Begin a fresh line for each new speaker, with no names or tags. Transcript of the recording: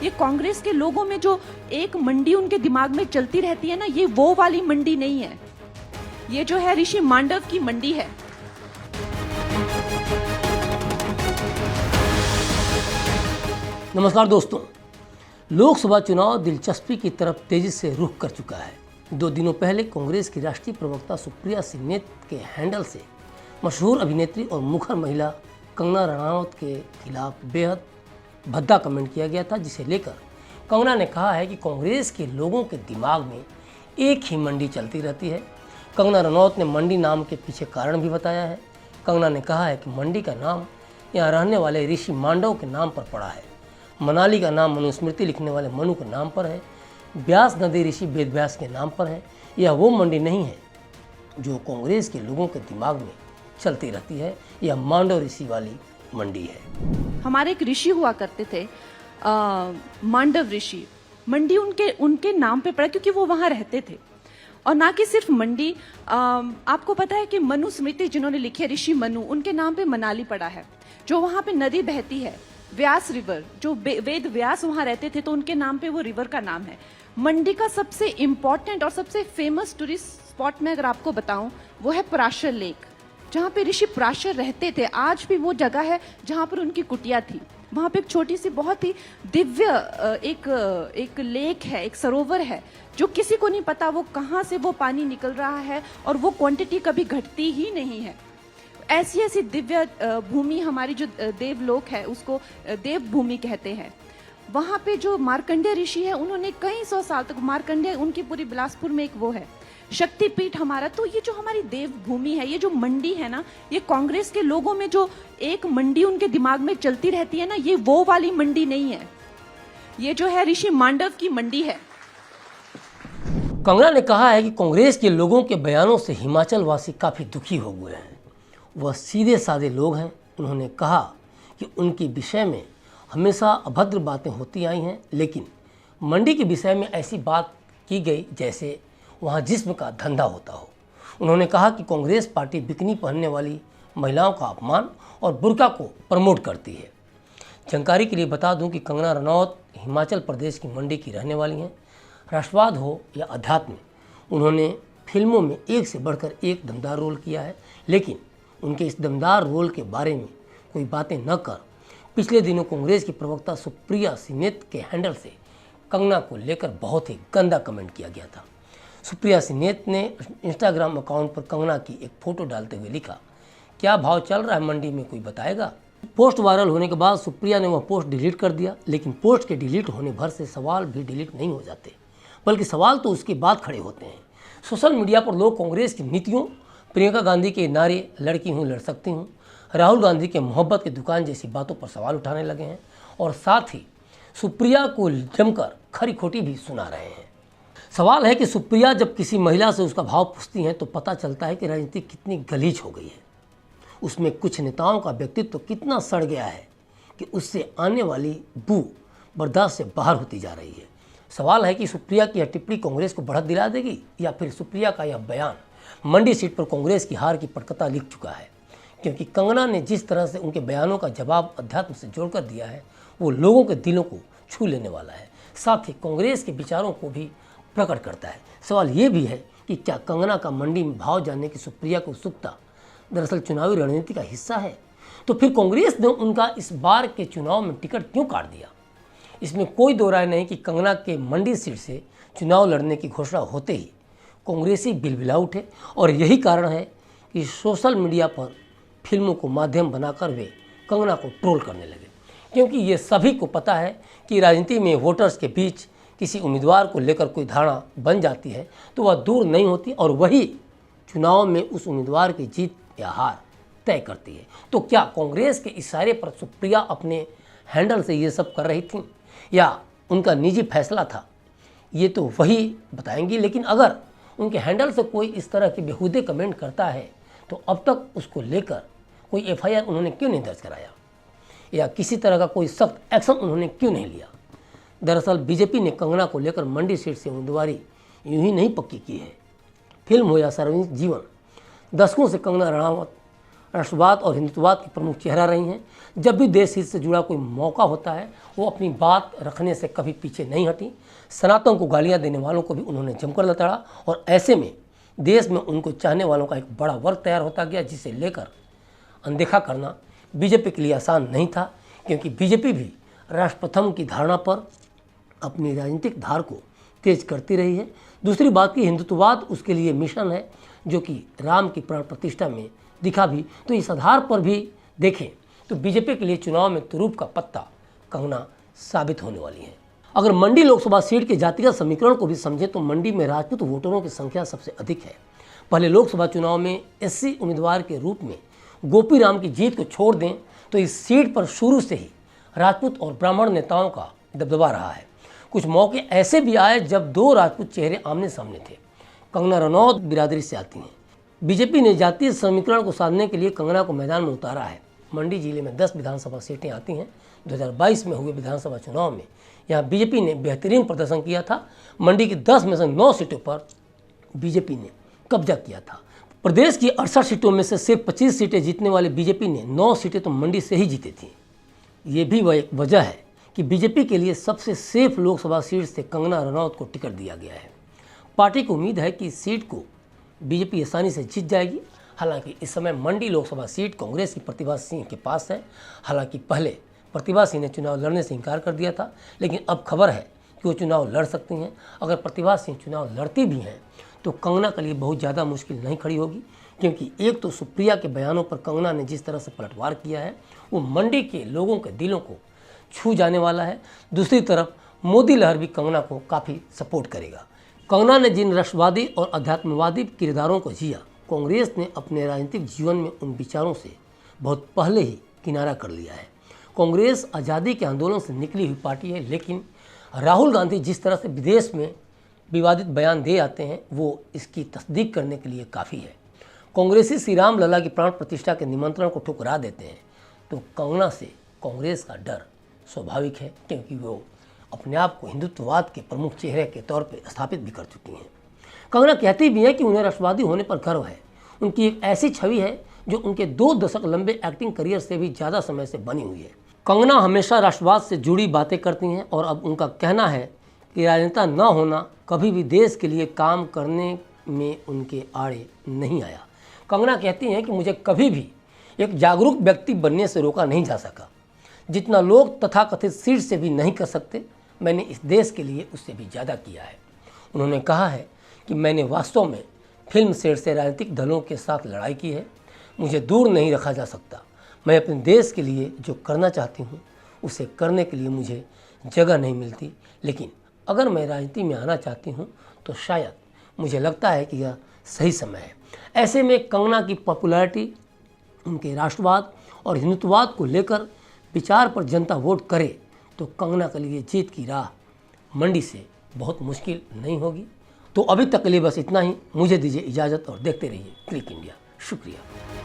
ये कांग्रेस के लोगों में जो एक मंडी उनके दिमाग में चलती रहती है ना, ये वो वाली मंडी नहीं है। ये जो है ऋषि मांडव की मंडी है।
नमस्कार दोस्तों, लोकसभा चुनाव दिलचस्पी की तरफ तेजी से रुख कर चुका है। 2 दिनों पहले कांग्रेस की राष्ट्रीय प्रवक्ता सुप्रिया सिन्हा के हैंडल से मशहूर अभिनेत्री और मुखर महिला कंगना रनौत के खिलाफ बेहद भद्दा कमेंट किया गया था, जिसे लेकर कंगना ने कहा है कि कांग्रेस के लोगों के दिमाग में एक ही मंडी चलती रहती है। कंगना रनौत ने मंडी नाम के पीछे कारण भी बताया है। कंगना ने कहा है कि मंडी का नाम यहाँ रहने वाले ऋषि मांडव के नाम पर पड़ा है। मनाली का नाम मनुस्मृति लिखने वाले मनु के नाम पर है। ब्यास नदी ऋषि वेद व्यास के नाम पर है। यह वो मंडी नहीं है जो कांग्रेस के लोगों के दिमाग में चलती रहती है। यह मांडव ऋषि वाली मंडी है।
हमारे एक ऋषि हुआ करते थे, मांडव ऋषि। मंडी उनके नाम पे पड़ा क्योंकि वो वहां रहते थे। और ना कि सिर्फ मंडी, आपको पता है कि मनुस्मृति जिन्होंने लिखी है, ऋषि मनु, उनके नाम पे मनाली पड़ा है, जो वहां पे नदी बहती है, व्यास रिवर, जो वेद व्यास वहां रहते थे तो उनके नाम पे वो रिवर का नाम है। मंडी का सबसे इंपॉर्टेंट और सबसे फेमस टूरिस्ट स्पॉट में अगर आपको बताऊं, वो है पराशर लेक, जहां पे ऋषि पराशर रहते थे। आज भी वो जगह है जहां पर उनकी कुटिया थी। वहां पे एक छोटी सी बहुत ही दिव्य एक लेक है, एक सरोवर है, जो किसी को नहीं पता वो कहां से वो पानी निकल रहा है, और वो क्वांटिटी कभी घटती ही नहीं है। ऐसी ऐसी दिव्य भूमि, हमारी जो देवलोक है उसको देव भूमि कहते हैं। वहां पे जो मार्कंडेय ऋषि है, उन्होंने कई 100 साल तक, मार्कंडेय उनकी पूरी बिलासपुर में एक वो है शक्तिपीठ हमारा। तो ये जो हमारी देव भूमि है, ये जो मंडी है ना, ये कांग्रेस के लोगों में जो एक मंडी उनके दिमाग में चलती रहती है ना, ये वो वाली मंडी नहीं है। ये जो है ऋषि मांडव की मंडी है।
कंगना ने कहा है कि कांग्रेस के लोगों के बयानों से हिमाचल वासी काफ़ी दुखी हो गए हैं। वह सीधे साधे लोग हैं। उन्होंने कहा कि उनके विषय में हमेशा अभद्र बातें होती आई हैं, लेकिन मंडी के विषय में ऐसी बात की गई जैसे वहाँ जिस्म का धंधा होता हो। उन्होंने कहा कि कांग्रेस पार्टी बिकनी पहनने वाली महिलाओं का अपमान और बुर्का को प्रमोट करती है। जानकारी के लिए बता दूं कि कंगना रनौत हिमाचल प्रदेश की मंडी की रहने वाली हैं। राष्ट्रवाद हो या अध्यात्म, उन्होंने फिल्मों में एक से बढ़कर एक दमदार रोल किया है, लेकिन उनके इस दमदार रोल के बारे में कोई बातें न कर पिछले दिनों कांग्रेस की प्रवक्ता सुप्रिया सिन्हा के हैंडल से कंगना को लेकर बहुत ही गंदा कमेंट किया गया था। सुप्रिया सिन्हा ने इंस्टाग्राम अकाउंट पर कंगना की एक फ़ोटो डालते हुए लिखा, क्या भाव चल रहा है मंडी में, कोई बताएगा। पोस्ट वायरल होने के बाद सुप्रिया ने वह पोस्ट डिलीट कर दिया, लेकिन पोस्ट के डिलीट होने भर से सवाल भी डिलीट नहीं हो जाते, बल्कि सवाल तो उसके बाद खड़े होते हैं। सोशल मीडिया पर लोग कांग्रेस की नीतियों, प्रियंका गांधी के नारे लड़की हूँ लड़ सकती हूँ, राहुल गांधी के मोहब्बत की दुकान जैसी बातों पर सवाल उठाने लगे हैं, और साथ ही सुप्रिया को जमकर खरी खोटी भी सुना रहे हैं। सवाल है कि सुप्रिया जब किसी महिला से उसका भाव पूछती हैं तो पता चलता है कि राजनीति कितनी गलीज हो गई है। उसमें कुछ नेताओं का व्यक्तित्व तो कितना सड़ गया है कि उससे आने वाली बू बर्दाश्त से बाहर होती जा रही है। सवाल है कि सुप्रिया की यह टिप्पणी कांग्रेस को बढ़त दिला देगी, या फिर सुप्रिया का यह बयान मंडी सीट पर कांग्रेस की हार की पटकथा लिख चुका है, क्योंकि कंगना ने जिस तरह से उनके बयानों का जवाब अध्यात्म से जोड़कर दिया है, वो लोगों के दिलों को छू लेने वाला है, साथ ही कांग्रेस के विचारों को भी प्रकट करता है। सवाल ये भी है कि क्या कंगना का मंडी में भाव जानने की सुप्रिया की उत्सुकता दरअसल चुनावी रणनीति का हिस्सा है? तो फिर कांग्रेस ने उनका इस बार के चुनाव में टिकट क्यों काट दिया? इसमें कोई दो राय नहीं कि कंगना के मंडी सीट से चुनाव लड़ने की घोषणा होते ही कांग्रेसी बिलबिला उठे, और यही कारण है कि सोशल मीडिया पर फिल्मों को माध्यम बनाकर वे कंगना को ट्रोल करने लगे, क्योंकि ये सभी को पता है कि राजनीति में वोटर्स के बीच किसी उम्मीदवार को लेकर कोई धारणा बन जाती है तो वह दूर नहीं होती, और वही चुनाव में उस उम्मीदवार की जीत या हार तय करती है। तो क्या कांग्रेस के इशारे पर सुप्रिया अपने हैंडल से ये सब कर रही थी, या उनका निजी फैसला था? ये तो वही बताएंगी। लेकिन अगर उनके हैंडल से कोई इस तरह के बेहूदे कमेंट करता है तो अब तक उसको लेकर कोई एफआईआर उन्होंने क्यों नहीं दर्ज कराया, या किसी तरह का कोई सख्त एक्शन उन्होंने क्यों नहीं लिया? दरअसल बीजेपी ने कंगना को लेकर मंडी सीट से उम्मीदवारी यूं ही नहीं पक्की की है। फिल्म हो या सार्वजनिक जीवन, दशकों से कंगना रनावत राष्ट्रवाद और हिंदुत्ववाद की प्रमुख चेहरा रही हैं। जब भी देश हित से जुड़ा कोई मौका होता है वो अपनी बात रखने से कभी पीछे नहीं हटी। सनातन को गालियां देने वालों को भी उन्होंने जमकर लताड़ा और ऐसे में देश में उनको चाहने वालों का एक बड़ा वर्ग तैयार होता गया, जिसे लेकर अनदेखा करना बीजेपी के लिए आसान नहीं था, क्योंकि बीजेपी भी राष्ट्र प्रथम की धारणा पर अपनी राजनीतिक धार को तेज करती रही है। दूसरी बात की हिंदुत्ववाद उसके लिए मिशन है, जो कि राम की प्राण प्रतिष्ठा में दिखा भी। तो इस आधार पर भी देखें तो बीजेपी के लिए चुनाव में तुरूप का पत्ता कंगना साबित होने वाली है। अगर मंडी लोकसभा सीट के जातिगत समीकरण को भी समझें तो मंडी में राजपूत वोटरों की संख्या सबसे अधिक है। पहले लोकसभा चुनाव में एससी उम्मीदवार के रूप में गोपी राम की जीत को छोड़ दें तो इस सीट पर शुरू से ही राजपूत और ब्राह्मण नेताओं का दबदबा रहा है। कुछ मौके ऐसे भी आए जब दो राजपूत चेहरे आमने सामने थे। कंगना रनौत बिरादरी से आती हैं। बीजेपी ने जातीय समीकरण को साधने के लिए कंगना को मैदान में उतारा है। मंडी जिले में 10 विधानसभा सीटें आती हैं। 2022 में हुए विधानसभा चुनाव में यहाँ बीजेपी ने बेहतरीन प्रदर्शन किया था। मंडी की 10 में से 9 सीटों पर बीजेपी ने कब्जा किया था। प्रदेश की 68 सीटों में से सिर्फ 25 सीटें जीतने वाले बीजेपी ने 9 सीटें तो मंडी से ही जीती थी। ये भी वह एक वजह है कि बीजेपी के लिए सबसे सेफ लोकसभा सीट से कंगना रनौत को टिकट दिया गया है। पार्टी को उम्मीद है कि इस सीट को बीजेपी आसानी से जीत जाएगी। हालांकि इस समय मंडी लोकसभा सीट कांग्रेस की प्रतिभा सिंह के पास है। हालांकि पहले प्रतिभा सिंह ने चुनाव लड़ने से इनकार कर दिया था, लेकिन अब खबर है कि वो चुनाव लड़ सकती हैं। अगर प्रतिभा सिंह चुनाव लड़ती भी हैं तो कंगना के लिए बहुत ज़्यादा मुश्किल नहीं खड़ी होगी, क्योंकि एक तो सुप्रिया के बयानों पर कंगना ने जिस तरह से पलटवार किया है वो मंडी के लोगों के दिलों को छू जाने वाला है। दूसरी तरफ मोदी लहर भी कंगना को काफ़ी सपोर्ट करेगा। कंगना ने जिन राष्ट्रवादी और अध्यात्मवादी किरदारों को जिया, कांग्रेस ने अपने राजनीतिक जीवन में उन विचारों से बहुत पहले ही किनारा कर लिया है। कांग्रेस आज़ादी के आंदोलन से निकली हुई पार्टी है, लेकिन राहुल गांधी जिस तरह से विदेश में विवादित बयान दे आते हैं वो इसकी तस्दीक करने के लिए काफ़ी है। कांग्रेसी श्री राम लला की प्राण प्रतिष्ठा के निमंत्रण को ठुकरा देते हैं तो कंगना से कांग्रेस का डर स्वाभाविक है, क्योंकि वो अपने आप को हिंदुत्ववाद के प्रमुख चेहरे के तौर पर स्थापित भी कर चुकी हैं। कंगना कहती भी है कि उन्हें राष्ट्रवादी होने पर गर्व है। उनकी एक ऐसी छवि है जो उनके 2 दशक लंबे एक्टिंग करियर से भी ज़्यादा समय से बनी हुई है। कंगना हमेशा राष्ट्रवाद से जुड़ी बातें करती हैं और अब उनका कहना है कि राजनेता न होना कभी भी देश के लिए काम करने में उनके आड़े नहीं आया। कंगना कहती हैं कि मुझे कभी भी एक जागरूक व्यक्ति बनने से रोका नहीं जा सका। जितना लोग तथाकथित सीट से भी नहीं कर सकते, मैंने इस देश के लिए उससे भी ज़्यादा किया है। उन्होंने कहा है कि मैंने वास्तव में फिल्म सेट से राजनीतिक दलों के साथ लड़ाई की है। मुझे दूर नहीं रखा जा सकता। मैं अपने देश के लिए जो करना चाहती हूँ उसे करने के लिए मुझे जगह नहीं मिलती, लेकिन अगर मैं राजनीति में आना चाहती हूँ तो शायद मुझे लगता है कि यह सही समय है। ऐसे में कंगना की पॉपुलैरिटी उनके राष्ट्रवाद और हिंदुत्ववाद को लेकर विचार पर जनता वोट करे तो कंगना के लिए जीत की राह मंडी से बहुत मुश्किल नहीं होगी। तो अभी तक के लिए बस इतना ही। मुझे दीजिए इजाज़त और देखते रहिए क्लिक इंडिया। शुक्रिया।